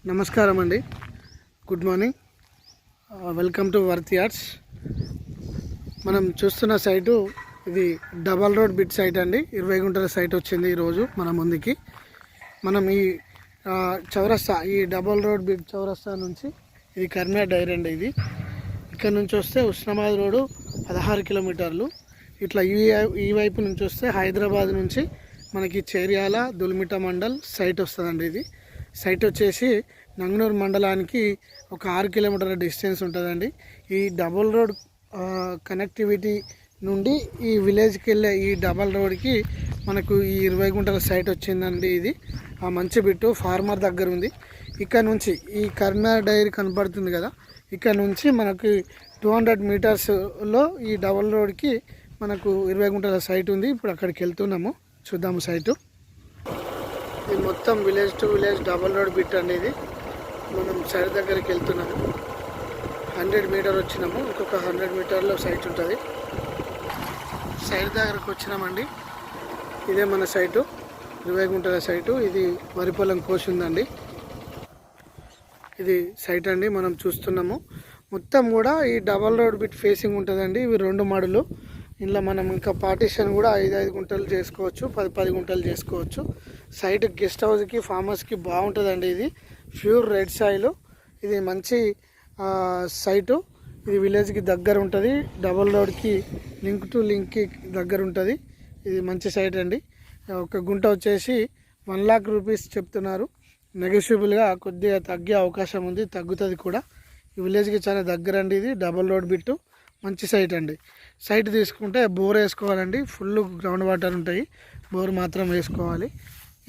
నమస్కారం అండి. Good morning. Welcome to worth yards. మనం చూస్తున్న సైటు ఇది డబల్ రోడ్ బిట్ సైట్ అండి. 20 గుంటల సైట్ వచ్చింది ఈరోజు మన ముందుకి. మనం ఈ చౌరస్తా, ఈ డబల్ రోడ్ బిట్ చౌరస్తా నుంచి ఇది కర్మియార్ డైరీ అండి. ఇది ఇక్కడ నుంచి వస్తే ఉస్నాబాద్ రోడ్డు 16 కిలోమీటర్లు. ఇట్లా ఈ వైపు నుంచి వస్తే హైదరాబాద్ నుంచి మనకి చేర్యాల దుల్మిట మండల్ సైట్ వస్తుందండి. ఇది సైట్ వచ్చేసి నంగనూరు మండలానికి ఒక 6 కిలోమీటర్ల డిస్టెన్స్ ఉంటుందండి. ఈ డబుల్ రోడ్ కనెక్టివిటీ నుండి ఈ విలేజ్కి వెళ్ళే ఈ డబల్ రోడ్కి మనకు ఈ 20 గుంటల సైట్ వచ్చిందండి. ఇది మంచి బిట్టు ఫార్మర్ దగ్గర ఉంది. ఇక్కడ నుంచి ఈ కర్మియార్ డైరీ కనపడుతుంది కదా, ఇక్కడ నుంచి మనకి 200 మీటర్స్లో ఈ డబల్ రోడ్కి మనకు 20 గుంటల సైట్ ఉంది. ఇప్పుడు అక్కడికి వెళ్తున్నాము, చూద్దాము సైటు. ఇది మొత్తం village to village double road bit అండి. ఇది మనం సైట్ దగ్గరికి వెళ్తున్నాము. 100 మీటర్ వచ్చినాము, ఇంకొక 100 మీటర్లో సైట్ ఉంటుంది. సైట్ దగ్గరకు వచ్చినామండి. ఇదే మన సైటు, 20 గుంటల సైటు. ఇది వరి పొలం కోసి ఉందండి. ఇది సైట్ అండి మనం చూస్తున్నాము. మొత్తం కూడా ఈ డబల్ రోడ్ బిట్ ఫేసింగ్ ఉంటుందండి. ఇవి 2 మడులు. ఇంట్లో మనం ఇంకా పార్టీషన్ కూడా 5 గుంటలు చేసుకోవచ్చు, 10 గుంటలు చేసుకోవచ్చు. సైట్ గెస్ట్ హౌస్కి, ఫామ్ హౌస్కి బాగుంటుందండి. ఇది ప్యూర్ రెడ్ సాయిల్. ఇది మంచి సైటు. ఇది విలేజ్కి దగ్గర ఉంటుంది, డబల్ రోడ్కి లింక్కి దగ్గర ఉంటుంది. ఇది మంచి సైట్ అండి. ఒక గుంట వచ్చేసి 1 లాక్ రూపీస్ చెప్తున్నారు. నెగోషియబుల్గా కొద్దిగా తగ్గే అవకాశం ఉంది, తగ్గుతుంది కూడా. ఈ విలేజ్కి చాలా దగ్గర అండి. ఇది డబల్ రోడ్ బిట్టు మంచి సైట్ అండి. సైట్ తీసుకుంటే బోర్ వేసుకోవాలండి. ఫుల్ గ్రౌండ్ వాటర్ ఉంటాయి, బోర్ మాత్రం వేసుకోవాలి.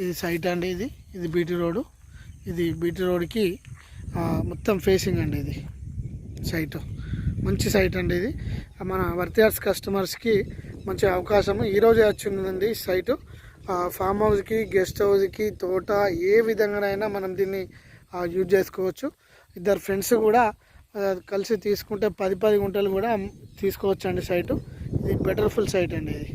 ఇది సైట్ అండి. ఇది బీటీ రోడ్డు. ఇది బీటీ రోడ్కి మొత్తం ఫేసింగ్ అండి. ఇది సైటు మంచి సైట్ అండి. ఇది మన వర్త్ యార్డ్స్ కస్టమర్స్కి మంచి అవకాశం. ఈరోజే వచ్చిందండి సైటు. ఫామ్ హౌస్కి, గెస్ట్ హౌస్కి, తోట ఏ విధంగానైనా మనం దీన్ని యూజ్ చేసుకోవచ్చు. 2 ఫ్రెండ్స్ కూడా కలిసి తీసుకుంటే 10 గుంటలు కూడా తీసుకోవచ్చు అండి సైటు. ఇది బెటర్ఫుల్ సైట్ అండి. ఇది